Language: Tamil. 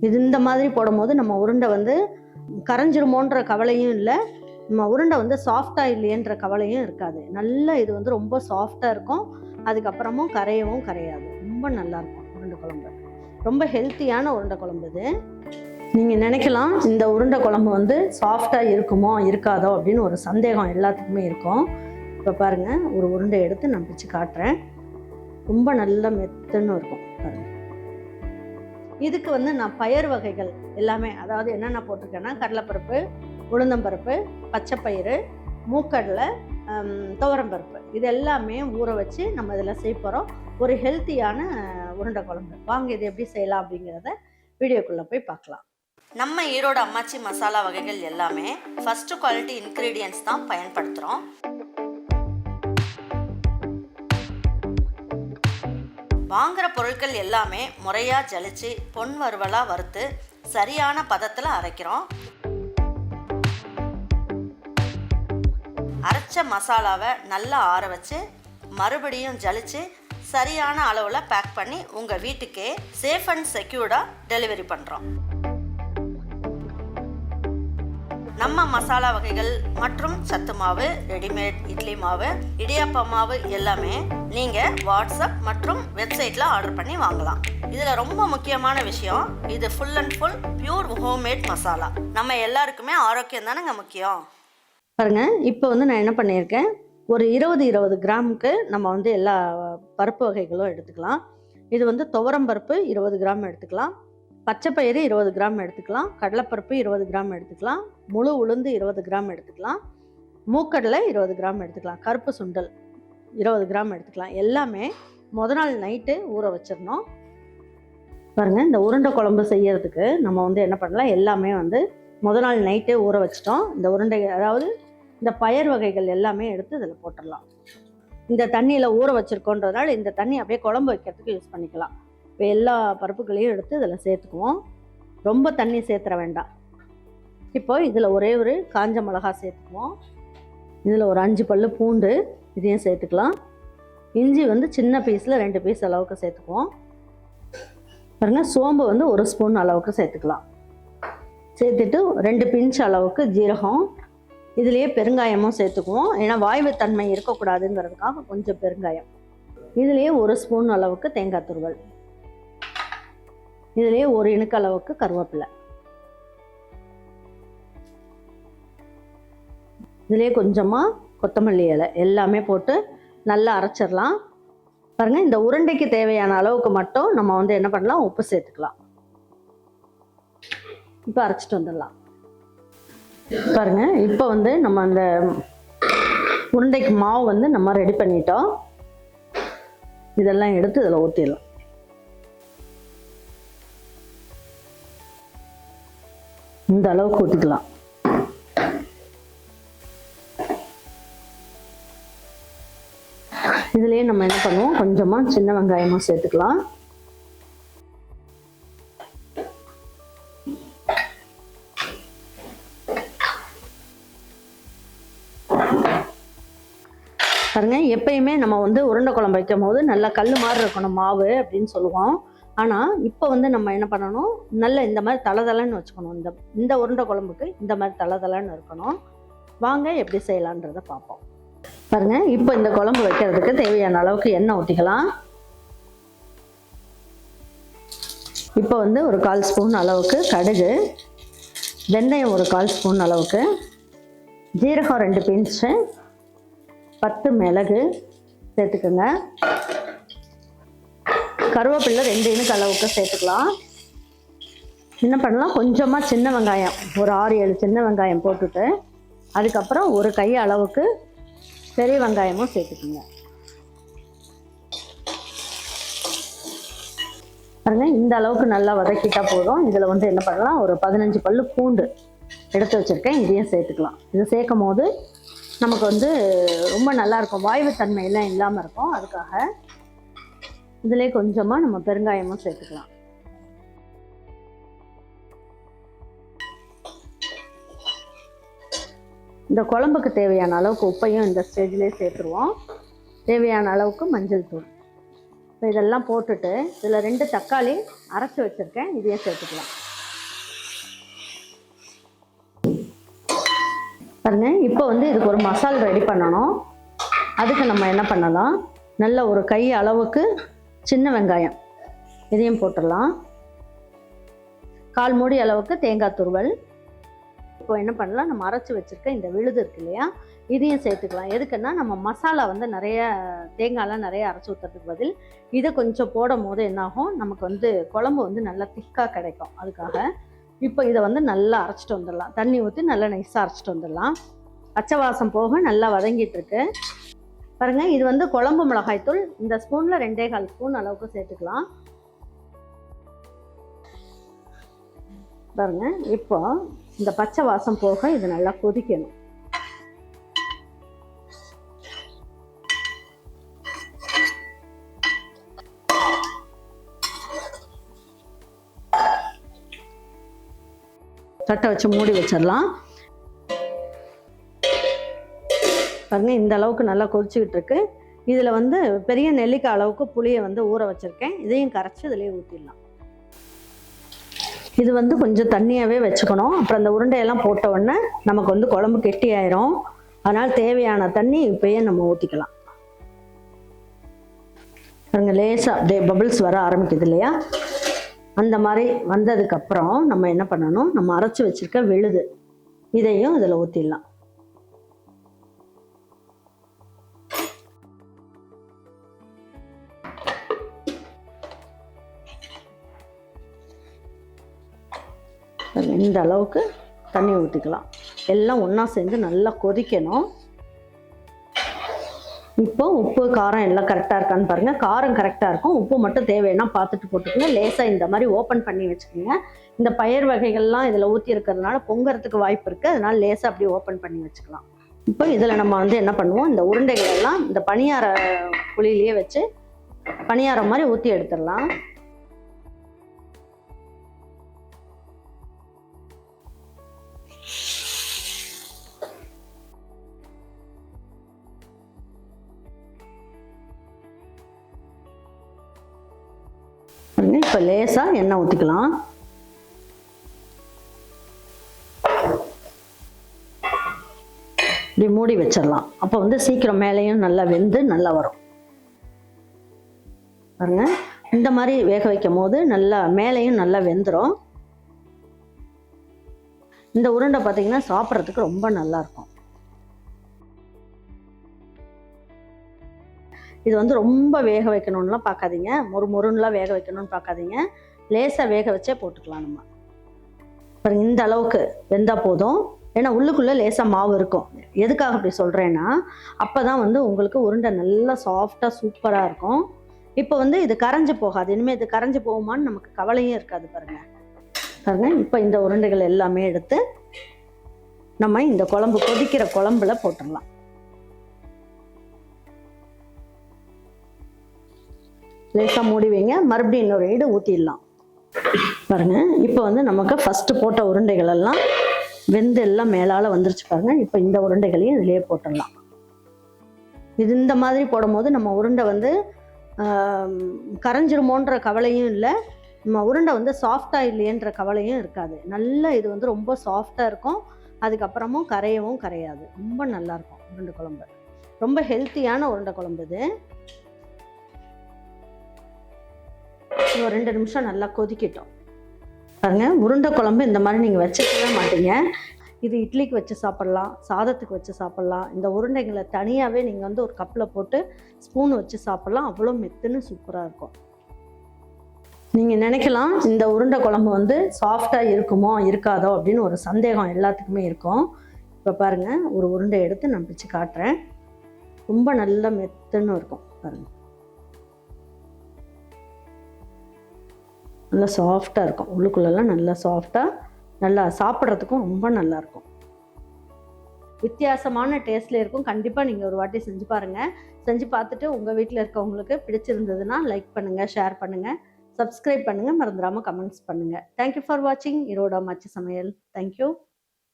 இது இந்த மாதிரி போடும்போது நம்ம உருண்டை வந்து கரைஞ்சிருமோன்ற கவலையும் இல்லை, நம்ம உருண்டை வந்து சாஃப்டாக இல்லையன்ற கவலையும் இருக்காது. நல்லா இது வந்து ரொம்ப சாஃப்டாக இருக்கும். அதுக்கப்புறமும் கரையவும் கரையாது. ரொம்ப நல்லாயிருக்கும் உருண்டை குழம்பு. ரொம்ப ஹெல்த்தியான உருண்டை குழம்பு இது. நீங்கள் நினைக்கலாம் இந்த உருண்டை குழம்பு வந்து சாஃப்டாக இருக்குமோ இருக்காதோ அப்படின்னு ஒரு சந்தேகம் எல்லாத்துக்குமே இருக்கும். இப்போ பாருங்கள், ஒரு உருண்டை எடுத்து நான் பிச்சு காட்டுறேன். ரொம்ப நல்ல மெத்துன்னு இருக்கும் பாருங்கள். இதுக்கு வந்து நான் பயறு வகைகள் எல்லாமே, அதாவது என்னென்ன போட்டிருக்கேன்னா கடலைப்பருப்பு, உளுந்தம்பருப்பு, பச்சைப்பயிறு, மூக்கடலை, துவரம்பருப்பு, இது எல்லாமே ஊற வச்சு நம்ம இதில் செய்ய போகிறோம். ஒரு ஹெல்த்தியான உருண்டை குழம்பு. வாங்க இது எப்படி செய்யலாம் அப்படிங்கிறத வீடியோக்குள்ளே போய் பார்க்கலாம். நம்ம ஈரோடு அம்மாச்சி மசாலா வகைகள் எல்லாமே ஃபர்ஸ்ட் குவாலிட்டி இன்க்ரீடியன்ட்ஸ் தான் பயன்படுத்துகிறோம். வாங்குகிற பொருட்கள் எல்லாமே முறையாக ஜலிச்சு பொன் வறுவலாக வறுத்து சரியான பதத்தில் அரைக்கிறோம். அரைச்ச மசாலாவை நல்லா ஆற வச்சு மறுபடியும் ஜலிச்சு சரியான அளவில் பேக் பண்ணி உங்கள் வீட்டுக்கே சேஃப் அண்ட் செக்யூர்டாக டெலிவரி பண்ணுறோம். நம்ம மசாலா வகைகள் மற்றும் சத்து மாவு, ரெடிமேட் இட்லி மாவு, இடியாப்ப மாவு எல்லாமே நீங்கள் வாட்ஸ்அப் மற்றும் வெப்சைட்டில் ஆர்டர் பண்ணி வாங்கலாம். இதில் ரொம்ப முக்கியமான விஷயம், இது full and full pure homemade masala. நம்ம எல்லாருக்குமே ஆரோக்கியம் தானேங்க முக்கியம். பாருங்க, இப்போ வந்து நான் என்ன பண்ணியிருக்கேன், ஒரு 20 கிராமுக்கு நம்ம வந்து எல்லா பருப்பு வகைகளும் எடுத்துக்கலாம். இது வந்து துவரம் பருப்பு 20 கிராம் எடுத்துக்கலாம், பச்சைப்பயிறு 20 கிராம் எடுத்துக்கலாம், கடலைப்பருப்பு 20 கிராம் எடுத்துக்கலாம், முழு உளுந்து 20 கிராம் எடுத்துக்கலாம், மூக்கடலை 20 கிராம் எடுத்துக்கலாம், கருப்பு சுண்டல் 20 கிராம் எடுத்துக்கலாம். எல்லாமே முத நாள் நைட்டு ஊற வச்சிடணும். பாருங்கள், இந்த உருண்டை குழம்பு செய்யறதுக்கு நம்ம வந்து என்ன பண்ணலாம், எல்லாமே வந்து முத நாள் நைட்டே ஊற வச்சிட்டோம். இந்த உருண்டை, அதாவது இந்த பயறு வகைகள் எல்லாமே எடுத்து இதில் போட்டுடலாம். இந்த தண்ணியில் ஊற வச்சுருக்கோன்றதுனால இந்த தண்ணி அப்படியே குழம்பு வைக்கிறதுக்கு யூஸ் பண்ணிக்கலாம். இப்போ எல்லா பருப்புகளையும் எடுத்து இதில் சேர்த்துக்குவோம். ரொம்ப தண்ணி சேர்த்துற வேண்டாம். இப்போ இதில் ஒரே ஒரு காஞ்ச மிளகாய் சேர்த்துக்குவோம். இதில் ஒரு 5 பல்லு பூண்டு இதையும் சேர்த்துக்கலாம். இஞ்சி வந்து சின்ன பீஸில் 2 பீஸ் அளவுக்கு சேர்த்துக்குவோம். பாருங்கள், சோம்பு வந்து 1 ஸ்பூன் அளவுக்கு சேர்த்துக்கலாம். சேர்த்துட்டு 2 பிஞ்ச் அளவுக்கு ஜீரகம், இதுலேயே பெருங்காயமும் சேர்த்துக்குவோம். ஏன்னா வாய்வு தன்மை இருக்கக்கூடாதுங்கிறதுக்காக கொஞ்சம் பெருங்காயம். இதுலேயே 1 ஸ்பூன் அளவுக்கு தேங்காய் துருவல், இதுலேயே 1 இனுக்கு அளவுக்கு கருவேப்பிலை, இதுலேயே கொஞ்சமாக கொத்தமல்லி இலை எல்லாமே போட்டு நல்லா அரைச்சிடலாம். பாருங்கள், இந்த உருண்டைக்கு தேவையான அளவுக்கு மட்டும் நம்ம வந்து என்ன பண்ணலாம், உப்பு சேர்த்துக்கலாம். இப்போ அரைச்சிட்டு வந்துடலாம். பாருங்கள், இப்போ வந்து நம்ம அந்த உருண்டைக்கு மாவு வந்து நம்ம ரெடி பண்ணிட்டோம். இதெல்லாம் எடுத்து இதில் ஊற்றிடலாம். இந்த அளவுக்கு ஊற்றிக்கலாம். இதுலேயே நம்ம என்ன பண்ணுவோம், கொஞ்சமாக சின்ன வெங்காயமும் சேர்த்துக்கலாம். பாருங்க, எப்பயுமே நம்ம வந்து உருண்டை குழம்பு வைக்கும் போது நல்லா கல் மாதிரி இருக்கணும் மாவு அப்படின்னு சொல்லுவோம். ஆனால் இப்போ வந்து நம்ம என்ன பண்ணணும், நல்ல இந்த மாதிரி தளதளன்னு வச்சுக்கணும். இந்த உருண்டை குழம்புக்கு இந்த மாதிரி தளதளன்னு இருக்கணும். வாங்க எப்படி செய்யலான்றதை பார்ப்போம். பாருங்க, இப்போ இந்த குழம்பு வைக்கிறதுக்கு தேவையான அளவுக்கு எண்ணெய் ஊற்றிக்கலாம். இப்போ வந்து ஒரு 1/4 ஸ்பூன் அளவுக்கு கடுகு, வெந்தயம் ஒரு 1/4 ஸ்பூன் அளவுக்கு, ஜீரகம் 2 பிஞ்சு, 10 மிளகு சேர்த்துக்கோங்க, கருவேப்பிலை 2 இனுக்கு அளவுக்கு சேர்த்துக்கலாம். என்ன பண்ணலாம், கொஞ்சமாக சின்ன வெங்காயம் ஒரு 6-7 சின்ன வெங்காயம் போட்டுட்டு அதுக்கப்புறம் ஒரு கை அளவுக்கு பெரிய வெங்காயமும் சேர்த்துக்குங்க. பாருங்க, இந்த அளவுக்கு நல்லா வதக்கிட்டா போதும். இதில் வந்து என்ன பண்ணலாம், ஒரு 15 பல்லு பூண்டு எடுத்து வச்சுருக்கேன், இதையும் சேர்த்துக்கலாம். இது சேர்க்கும் போது நமக்கு வந்து ரொம்ப நல்லாயிருக்கும், வாய்வு தன்மையெல்லாம் இல்லாமல் இருக்கும். அதுக்காக இதிலே கொஞ்சமாக நம்ம பெருங்காயமும் சேர்த்துக்கலாம். இந்த குழம்புக்கு தேவையான அளவுக்கு உப்பையும் இந்த ஸ்டேஜ்லேயே சேர்த்துருவோம். தேவையான அளவுக்கு மஞ்சள் தூள். இப்போ இதெல்லாம் போட்டுட்டு இதில் 2 தக்காளி அரைச்சி வச்சுருக்கேன், இதையும் சேர்த்துக்கலாம். பாருங்க, இப்போ வந்து இதுக்கு ஒரு மசால் ரெடி பண்ணணும். அதுக்கு நம்ம என்ன பண்ணலாம், நல்ல ஒரு கை அளவுக்கு சின்ன வெங்காயம் இதையும் போட்டுடலாம். 1/4 மூடி அளவுக்கு தேங்காய் துருவல். இப்போ என்ன பண்ணலாம், நம்ம அரைச்சி வச்சுருக்க இந்த விழுது இருக்கு இல்லையா, இதையும் சேர்த்துக்கலாம். எதுக்குன்னா நம்ம மசாலா வந்து நிறைய தேங்காயெலாம் நிறைய அரைச்சி ஊற்றுறதுக்கு பதில் இதை கொஞ்சம் போடும் போது என்னாகும், நமக்கு வந்து குழம்பு வந்து நல்லா திக்காக கிடைக்கும். அதுக்காக இப்போ இதை வந்து நல்லா அரைச்சிட்டு வந்துடலாம். தண்ணி ஊற்றி நல்லா நைஸாக அரைச்சிட்டு வந்துடலாம். பச்சை வாசம் போக நல்லா வதங்கிட்டு இருக்கு. பாருங்க, இது வந்து குழம்பு மிளகாய்த்தூள். இந்த ஸ்பூனில் 2.25 ஸ்பூன் அளவுக்கு சேர்த்துக்கலாம். பாருங்க, இப்போ இந்த பச்சை வாசம் போக இது நல்லா கொதிக்கணும். தட்டை வச்சு மூடி வச்சிடலாம். பாருங்க, இந்த அளவுக்கு நல்லா கொதிச்சுக்கிட்டு இருக்கு. இதில் வந்து பெரிய நெல்லிக்காய் அளவுக்கு புளியை வந்து ஊற வச்சுருக்கேன். இதையும் கரைச்சி இதிலேயே ஊற்றிடலாம். இது வந்து கொஞ்சம் தண்ணியாகவே வச்சுக்கணும். அப்புறம் அந்த உருண்டையெல்லாம் போட்ட உடனே நமக்கு வந்து குழம்பு கெட்டி ஆயிரும். அதனால் தேவையான தண்ணி இப்பயே நம்ம ஊற்றிக்கலாம். பாருங்க, லேசாக அப்படியே பபிள்ஸ் வர ஆரம்பிக்குது இல்லையா, அந்த மாதிரி வந்ததுக்கப்புறம் நம்ம என்ன பண்ணணும், நம்ம அரைச்சி வச்சுருக்க விழுது இதையும் இதில் ஊற்றிடலாம். இந்த அளவுக்கு தண்ணி ஊற்றிக்கலாம். எல்லாம் ஒன்றா சேர்ந்து நல்லா கொதிக்கணும். இப்போ உப்பு காரம் எல்லாம் கரெக்டாக இருக்கான்னு பாருங்கள். காரம் கரெக்டாக இருக்கும். உப்பு மட்டும் தேவைன்னா பார்த்துட்டு போட்டுக்கோங்க. லேசாக இந்த மாதிரி ஓப்பன் பண்ணி வச்சுக்கோங்க. இந்த பயிர் வகைகள்லாம் இதில் ஊற்றி இருக்கிறதுனால பொங்கறதுக்கு வாய்ப்பு இருக்குது. அதனால லேசாக அப்படியே ஓப்பன் பண்ணி வச்சுக்கலாம். இப்போ இதில் நம்ம வந்து என்ன பண்ணுவோம், இந்த உருண்டைகள் எல்லாம் இந்த பணியார குழியிலேயே வச்சு பணியாரம் மாதிரி ஊற்றி எடுத்துடலாம். இப்போ லேசாக எண்ணெய் ஊற்றிக்கலாம். இப்படி மூடி வச்சிடலாம். அப்போ வந்து சீக்கிரம் மேலேயும் நல்லா வெந்து நல்லா வரும். பாருங்க, இந்த மாதிரி வேக வைக்கும் போது நல்லா மேலேயும் நல்லா வெந்துடும். இந்த உருண்டை பார்த்தீங்கன்னா சாப்பிட்றதுக்கு ரொம்ப நல்லா இருக்கும். இது வந்து ரொம்ப வேக வைக்கணும்லாம் பார்க்காதீங்க, மொறுமொறுன்னுலாம் வேக வைக்கணும்னு பார்க்காதீங்க. லேசாக வேக வச்சே போட்டுக்கலாம் நம்ம. பாருங்க, இந்த அளவுக்கு வெந்தால் போதும். ஏன்னா உள்ளுக்குள்ளே லேசாக மாவு இருக்கும். எதுக்காக அப்படி சொல்கிறேன்னா, அப்போ தான் வந்து உங்களுக்கு உருண்டை நல்லா சாஃப்டாக சூப்பராக இருக்கும். இப்போ வந்து இது கரைஞ்சி போகாது. இனிமேல் இது கரைஞ்சி போகுமான்னு நமக்கு கவலையும் இருக்காது. பாருங்கள் பாருங்கள், இப்போ இந்த உருண்டைகள் எல்லாமே எடுத்து நம்ம இந்த குழம்பு கொதிக்கிற குழம்புல போட்டுடலாம். லேசாக மூடி வைங்க. மறுபடியும் இன்னொரு ஈடு ஊற்றிடலாம். பாருங்க, இப்போ வந்து நமக்கு ஃபஸ்ட்டு போட்ட உருண்டைகள் எல்லாம் வெந்து எல்லாம் மேலால் வந்துருச்சு. பாருங்க, இப்போ இந்த உருண்டைகளையும் இதிலேயே போட்டுடலாம். இது இந்த மாதிரி போடும்போது நம்ம உருண்டை வந்து கரைஞ்சிருமோன்ற கவலையும் இல்லை, நம்ம உருண்டை வந்து சாஃப்டாக இல்லையன்ற கவலையும் இருக்காது. நல்லா இது வந்து ரொம்ப சாஃப்டாக இருக்கும். அதுக்கப்புறமும் கரையவும் கரையாது. ரொம்ப நல்லாயிருக்கும் உருண்டை குழம்பு. ரொம்ப ஹெல்த்தியான உருண்டை குழம்பு இது. 2 நிமிஷம் நல்லா கொதிக்கட்டும். பாருங்க, உருண்டை குழம்பு இந்த மாதிரி நீங்கள் வச்சுக்கவே மாட்டீங்க. இது இட்லிக்கு வச்சு சாப்பிட்லாம், சாதத்துக்கு வச்சு சாப்பிட்லாம். இந்த உருண்டைகளை தனியாகவே நீங்கள் வந்து ஒரு கப்பில் போட்டு ஸ்பூன் வச்சு சாப்பிட்லாம். அவ்வளோ மெத்துன்னு சூப்பராக இருக்கும். நீங்கள் நினைக்கலாம், இந்த உருண்டை குழம்பு வந்து சாஃப்டாக இருக்குமோ இருக்காதோ அப்படின்னு ஒரு சந்தேகம் எல்லாத்துக்குமே இருக்கும். இப்போ பாருங்கள், ஒரு உருண்டை எடுத்து நான் பிச்சு காட்டுறேன். ரொம்ப நல்ல மெத்துன்னு இருக்கும். பாருங்கள், நல்லா சாஃப்டாக இருக்கும். உள்ளுக்குள்ளெல்லாம் நல்லா சாஃப்டாக, நல்லா சாப்பிட்றதுக்கும் ரொம்ப நல்லாயிருக்கும். வித்தியாசமான டேஸ்ட்டில் இருக்கும். கண்டிப்பாக நீங்கள் ஒரு வாட்டி செஞ்சு பாருங்கள். செஞ்சு பார்த்துட்டு உங்கள் வீட்டில் இருக்கவங்களுக்கு பிடிச்சிருந்ததுன்னா லைக் பண்ணுங்கள், ஷேர் பண்ணுங்கள், சப்ஸ்கிரைப் பண்ணுங்கள், மறந்துடாமல் கமெண்ட்ஸ் பண்ணுங்கள். தேங்க்யூ ஃபார் வாட்சிங் ஈரோடு அம்மாச்சி சமையல். தேங்க்யூ.